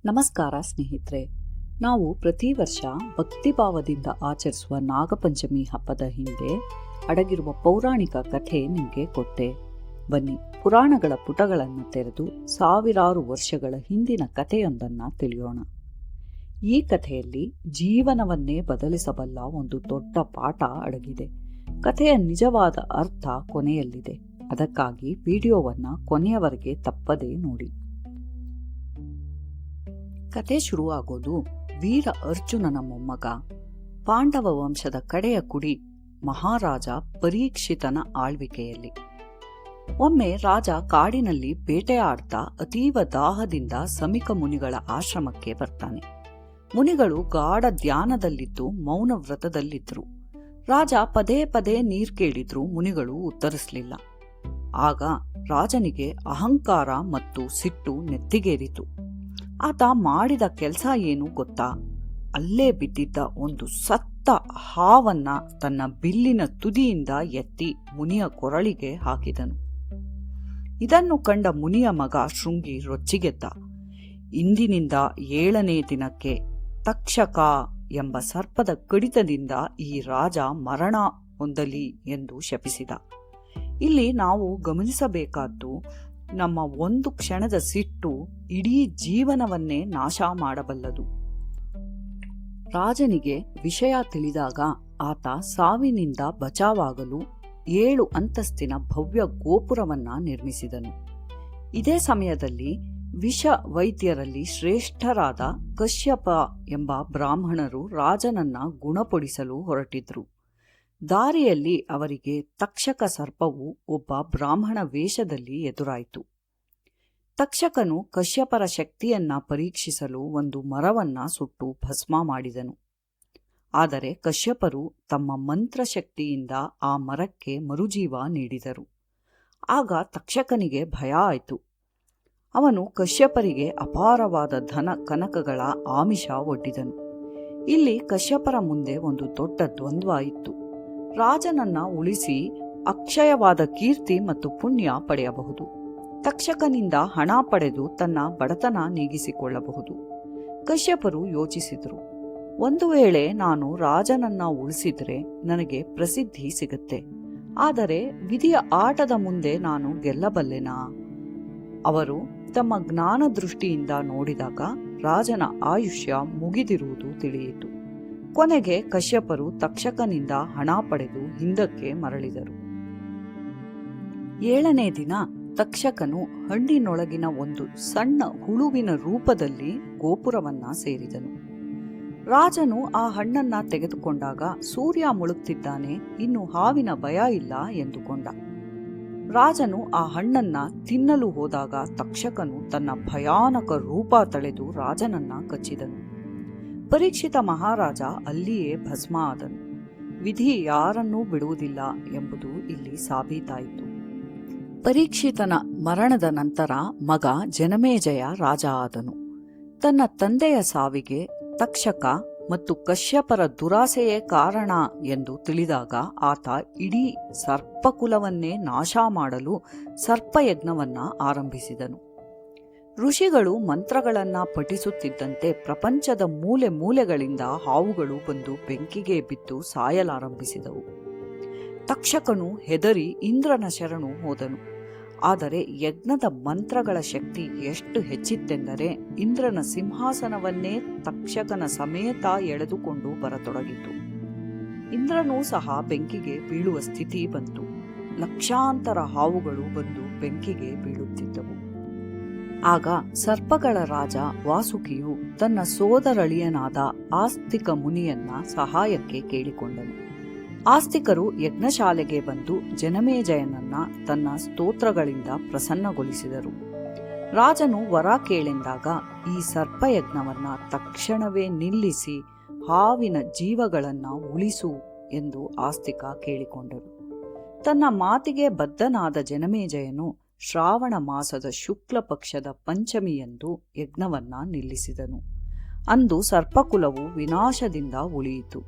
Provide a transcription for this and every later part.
ನಮಸ್ಕಾರ ಸ್ನೇಹಿತರೆ. ನಾವು ಪ್ರತಿ ವರ್ಷ ಭಕ್ತಿಭಾವದಿಂದ ಆಚರಿಸುವ ನಾಗಪಂಚಮಿ ಹಬ್ಬದ ಹಿಂದೆ ಅಡಗಿರುವ ಪೌರಾಣಿಕ ಕಥೆ ನಿಮಗೆ ಕೊಟ್ಟೆ. ಬನ್ನಿ, ಪುರಾಣಗಳ ಪುಟಗಳನ್ನು ತೆರೆದು ಸಾವಿರಾರು ವರ್ಷಗಳ ಹಿಂದಿನ ಕಥೆಯೊಂದನ್ನು ತಿಳಿಯೋಣ. ಈ ಕಥೆಯಲ್ಲಿ ಜೀವನವನ್ನೇ ಬದಲಿಸಬಲ್ಲ ಒಂದು ದೊಡ್ಡ ಪಾಠ ಅಡಗಿದೆ. ಕಥೆಯ ನಿಜವಾದ ಅರ್ಥ ಕೊನೆಯಲ್ಲಿದೆ. ಅದಕ್ಕಾಗಿ ವಿಡಿಯೋವನ್ನು ಕೊನೆಯವರೆಗೆ ತಪ್ಪದೇ ನೋಡಿ. ಕತೆ ಶುರುವಾಗೋದು ವೀರ ಅರ್ಜುನನ ಮೊಮ್ಮಗ, ಪಾಂಡವ ವಂಶದ ಕಡೆಯ ಕುಡಿ ಮಹಾರಾಜ ಪರೀಕ್ಷಿತನ ಆಳ್ವಿಕೆಯಲ್ಲಿ. ಒಮ್ಮೆ ರಾಜ ಕಾಡಿನಲ್ಲಿ ಬೇಟೆಯಾಡ್ತಾ ಅತೀವ ದಾಹದಿಂದ ಸಮಿಕ ಮುನಿಗಳ ಆಶ್ರಮಕ್ಕೆ ಬರ್ತಾನೆ. ಮುನಿಗಳು ಗಾಢ ಧ್ಯಾನದಲ್ಲಿದ್ದು ಮೌನ ವ್ರತದಲ್ಲಿದ್ರು. ರಾಜ ಪದೇ ಪದೇ ನೀರ್ ಕೇಳಿದ್ರು ಮುನಿಗಳು ಉತ್ತರಿಸಲಿಲ್ಲ. ಆಗ ರಾಜನಿಗೆ ಅಹಂಕಾರ ಮತ್ತು ಸಿಟ್ಟು ನೆತ್ತಿಗೇರಿತು. ಆತ ಮಾಡಿದ ಕೆಲಸ ಏನು ಗೊತ್ತಾ? ಅಲ್ಲೇ ಬಿದ್ದಿದ್ದ ಒಂದು ಸತ್ತ ಹಾವನ್ನ ತನ್ನ ಬಿಲ್ಲಿನ ತುದಿಯಿಂದ ಎತ್ತಿ ಮುನಿಯ ಕೊರಳಿಗೆ ಹಾಕಿದನು. ಇದನ್ನು ಕಂಡ ಮುನಿಯ ಮಗ ಶೃಂಗಿ ರೊಚ್ಚಿಗೆದ್ದ. ಇಂದಿನಿಂದ 7ನೇ ದಿನಕ್ಕೆ ತಕ್ಷಕ ಎಂಬ ಸರ್ಪದ ಕಡಿತದಿಂದ ಈ ರಾಜ ಮರಣ ಹೊಂದಲಿ ಎಂದು ಶಪಿಸಿದ. ಇಲ್ಲಿ ನಾವು ಗಮನಿಸಬೇಕಾದ್ದು, ನಮ್ಮ ಒಂದು ಕ್ಷಣದ ಸಿಟ್ಟು ಇಡೀ ಜೀವನವನ್ನೇ ನಾಶ ಮಾಡಬಲ್ಲದು. ರಾಜನಿಗೆ ವಿಷಯ ತಿಳಿದಾಗ ಆತ ಸಾವಿನಿಂದ ಬಚಾವಾಗಲು 7 ಅಂತಸ್ತಿನ ಭವ್ಯ ಗೋಪುರವನ್ನ ನಿರ್ಮಿಸಿದನು. ಇದೇ ಸಮಯದಲ್ಲಿ ವಿಷ ವೈದ್ಯರಲ್ಲಿ ಶ್ರೇಷ್ಠರಾದ ಕಶ್ಯಪ ಎಂಬ ಬ್ರಾಹ್ಮಣರು ರಾಜನನ್ನ ಗುಣಪಡಿಸಲು ಹೊರಟಿದ್ರು. ದಾರಿಯಲ್ಲಿ ಅವರಿಗೆ ತಕ್ಷಕ ಸರ್ಪವು ಒಬ್ಬ ಬ್ರಾಹ್ಮಣ ವೇಷದಲ್ಲಿ ಎದುರಾಯಿತು. ತಕ್ಷಕನು ಕಶ್ಯಪರ ಶಕ್ತಿಯನ್ನ ಪರೀಕ್ಷಿಸಲು ಒಂದು ಮರವನ್ನ ಸುಟ್ಟು ಭಸ್ಮ ಮಾಡಿದನು. ಆದರೆ ಕಶ್ಯಪರು ತಮ್ಮ ಮಂತ್ರಶಕ್ತಿಯಿಂದ ಆ ಮರಕ್ಕೆ ಮರುಜೀವ ನೀಡಿದರು. ಆಗ ತಕ್ಷಕನಿಗೆ ಭಯ ಆಯಿತು. ಅವನು ಕಶ್ಯಪರಿಗೆ ಅಪಾರವಾದ ಧನ ಕನಕಗಳ ಆಮಿಷ ಒಡ್ಡಿದನು. ಇಲ್ಲಿ ಕಶ್ಯಪರ ಮುಂದೆ ಒಂದು ದೊಡ್ಡ ದ್ವಂದ್ವ ಇತ್ತು. ರಾಜನನ್ನ ಉಳಿಸಿ ಅಕ್ಷಯವಾದ ಕೀರ್ತಿ ಮತ್ತು ಪುಣ್ಯ ಪಡೆಯಬಹುದು. ತಕ್ಷಕನಿಂದ ಹಣ ಪಡೆದು ತನ್ನ ಬಡತನ ನೀಗಿಸಿಕೊಳ್ಳಬಹುದು. ಕಶ್ಯಪರು ಯೋಚಿಸಿದರು, ಒಂದು ವೇಳೆ ನಾನು ರಾಜನನ್ನ ಉಳಿಸಿದ್ರೆ ನನಗೆ ಪ್ರಸಿದ್ಧಿ ಸಿಗುತ್ತೆ. ಆದರೆ ವಿಧಿಯ ಆಟದ ಮುಂದೆ ನಾನು ಗೆಲ್ಲಬಲ್ಲೆನಾ? ಅವರು ತಮ್ಮ ಜ್ಞಾನ ದೃಷ್ಟಿಯಿಂದ ನೋಡಿದಾಗ ರಾಜನ ಆಯುಷ್ಯ ಮುಗಿದಿರುವುದು ತಿಳಿಯಿತು. ಕೊನೆಗೆ ಕಶ್ಯಪರು ತಕ್ಷಕನಿಂದ ಹಣ ಪಡೆದು ಹಿಂದಕ್ಕೆ ಮರಳಿದರು. 7ನೇ ದಿನ ತಕ್ಷಕನು ಹಣ್ಣಿನೊಳಗಿನ ಒಂದು ಸಣ್ಣ ಹುಳುವಿನ ರೂಪದಲ್ಲಿ ಗೋಪುರವನ್ನ ಸೇರಿದನು. ರಾಜನು ಆ ಹಣ್ಣನ್ನ ತೆಗೆದುಕೊಂಡಾಗ ಸೂರ್ಯ ಮುಳುಗ್ತಿದ್ದಾನೆ, ಇನ್ನು ಹಾವಿನ ಭಯ ಇಲ್ಲ ಎಂದುಕೊಂಡ. ರಾಜನು ಆ ಹಣ್ಣನ್ನ ತಿನ್ನಲು ಹೋದಾಗ ತಕ್ಷಕನು ತನ್ನ ಭಯಾನಕ ರೂಪ ತಳೆದು ರಾಜನನ್ನ ಕಚ್ಚಿದನು. ಪರೀಕ್ಷಿತ ಮಹಾರಾಜ ಅಲ್ಲಿಯೇ ಭಸ್ಮ ಆದನು. ವಿಧಿ ಯಾರನ್ನೂ ಬಿಡುವುದಿಲ್ಲ ಎಂಬುದು ಇಲ್ಲಿ ಸಾಬೀತಾಯಿತು. ಪರೀಕ್ಷಿತನ ಮರಣದ ನಂತರ ಮಗ ಜನಮೇಜಯ ರಾಜ ಆದನು. ತನ್ನ ತಂದೆಯ ಸಾವಿಗೆ ತಕ್ಷಕ ಮತ್ತು ಕಶ್ಯಪರ ದುರಾಸೆಯೇ ಕಾರಣ ಎಂದು ತಿಳಿದಾಗ ಆತ ಇಡೀ ಸರ್ಪಕುಲವನ್ನೇ ನಾಶ ಮಾಡಲು ಸರ್ಪಯಜ್ಞವನ್ನ ಆರಂಭಿಸಿದನು. ಋಷಿಗಳು ಮಂತ್ರಗಳನ್ನ ಪಠಿಸುತ್ತಿದ್ದಂತೆ ಪ್ರಪಂಚದ ಮೂಲೆ ಮೂಲೆಗಳಿಂದ ಹಾವುಗಳು ಬಂದು ಬೆಂಕಿಗೆ ಬಿದ್ದು ಸಾಯಲಾರಂಭಿಸಿದವು. ತಕ್ಷಕನು ಹೆದರಿ ಇಂದ್ರನ ಶರಣು ಹೋದನು. ಆದರೆ ಯಜ್ಞದ ಮಂತ್ರಗಳ ಶಕ್ತಿ ಎಷ್ಟು ಹೆಚ್ಚಿತ್ತೆಂದರೆ ಇಂದ್ರನ ಸಿಂಹಾಸನವನ್ನೇ ತಕ್ಷಕನ ಸಮೇತ ಎಳೆದುಕೊಂಡು ಬರತೊಡಗಿತು. ಇಂದ್ರನೂ ಸಹ ಬೆಂಕಿಗೆ ಬೀಳುವ ಸ್ಥಿತಿ ಬಂತು. ಲಕ್ಷಾಂತರ ಹಾವುಗಳು ಬಂದು ಬೆಂಕಿಗೆ ಬೀಳುತ್ತಿದ್ದವು. ಆಗ ಸರ್ಪಗಳ ರಾಜ ವಾಸುಕಿಯು ತನ್ನ ಸೋದರಳಿಯನಾದ ಆಸ್ತಿಕ ಮುನಿಯನ್ನ ಸಹಾಯಕ್ಕೆ ಕೇಳಿಕೊಂಡನು. ಆಸ್ತಿಕರು ಯಜ್ಞಶಾಲೆಗೆ ಬಂದು ಜನಮೇಜಯನನ್ನ ತನ್ನ ಸ್ತೋತ್ರಗಳಿಂದ ಪ್ರಸನ್ನಗೊಳಿಸಿದರು. ರಾಜನು ವರ ಕೇಳೆಂದಾಗ ಈ ಸರ್ಪಯಜ್ಞವನ್ನ ತಕ್ಷಣವೇ ನಿಲ್ಲಿಸಿ ಹಾವಿನ ಜೀವಗಳನ್ನ ಉಳಿಸು ಎಂದು ಆಸ್ತಿಕ ಕೇಳಿಕೊಂಡರು. ತನ್ನ ಮಾತಿಗೆ ಬದ್ಧನಾದ ಜನಮೇಜಯನು ಶ್ರಾವಣ ಮಾಸದ ಶುಕ್ಲ ಪಕ್ಷದ ಪಂಚಮಿಯಂದು ಯಜ್ಞವನ್ನ ನಿಲ್ಲಿಸಿದನು. ಅಂದು ಸರ್ಪಕುಲವು ವಿನಾಶದಿಂದ ಉಳಿಯಿತು.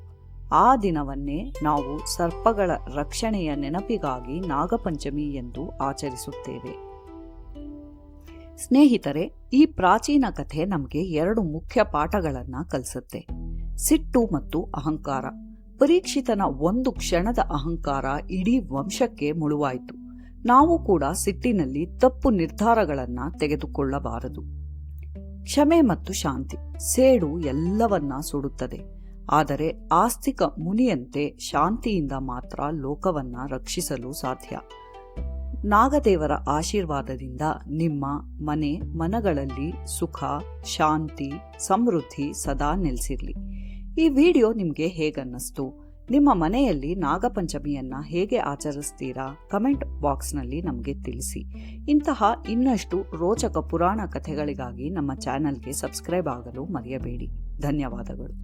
ಆ ದಿನವನ್ನೇ ನಾವು ಸರ್ಪಗಳ ರಕ್ಷಣೆಯ ನೆನಪಿಗಾಗಿ ನಾಗಪಂಚಮಿ ಎಂದು ಆಚರಿಸುತ್ತೇವೆ. ಸ್ನೇಹಿತರೆ, ಈ ಪ್ರಾಚೀನ ಕಥೆ ನಮಗೆ 2 ಮುಖ್ಯ ಪಾಠಗಳನ್ನು ಕಲಿಸುತ್ತೆ. ಸಿಟ್ಟು ಮತ್ತು ಅಹಂಕಾರ. ಪರೀಕ್ಷಿತನ ಒಂದು ಕ್ಷಣದ ಅಹಂಕಾರ ಇಡೀ ವಂಶಕ್ಕೆ ಮುಳುವಾಯಿತು. ನಾವು ಕೂಡ ಸಿಟ್ಟಿನಲ್ಲಿ ತಪ್ಪು ನಿರ್ಧಾರಗಳನ್ನು ತೆಗೆದುಕೊಳ್ಳಬಾರದು. ಕ್ಷಮೆ ಮತ್ತು ಶಾಂತಿ. ಸೇಡು ಎಲ್ಲವನ್ನ ಸುಡುತ್ತದೆ, ಆದರೆ ಆಸ್ತಿಕ ಮುನಿಯಂತೆ ಶಾಂತಿಯಿಂದ ಮಾತ್ರ ಲೋಕವನ್ನ ರಕ್ಷಿಸಲು ಸಾಧ್ಯ. ನಾಗದೇವರ ಆಶೀರ್ವಾದದಿಂದ ನಿಮ್ಮ ಮನಗಳಲ್ಲಿ ಸುಖ, ಶಾಂತಿ, ಸಮೃದ್ಧಿ ಸದಾ ನೆಲೆಸಿರಲಿ. ಈ ವಿಡಿಯೋ ನಿಮಗೆ ಹೇಗನ್ನಿಸ್ತು? ನಿಮ್ಮ ಮನೆಯಲ್ಲಿ ನಾಗಪಂಚಮಿಯನ್ನ ಹೇಗೆ ಆಚರಿಸ್ತೀರಾ? ಕಮೆಂಟ್ ಬಾಕ್ಸ್ನಲ್ಲಿ ನಮಗೆ ತಿಳಿಸಿ. ಇಂತಹ ಇನ್ನಷ್ಟು ರೋಚಕ ಪುರಾಣ ಕಥೆಗಳಿಗಾಗಿ ನಮ್ಮ ಚಾನೆಲ್ಗೆ ಸಬ್ಸ್ಕ್ರೈಬ್ ಆಗಲು ಮರೆಯಬೇಡಿ. ಧನ್ಯವಾದಗಳು.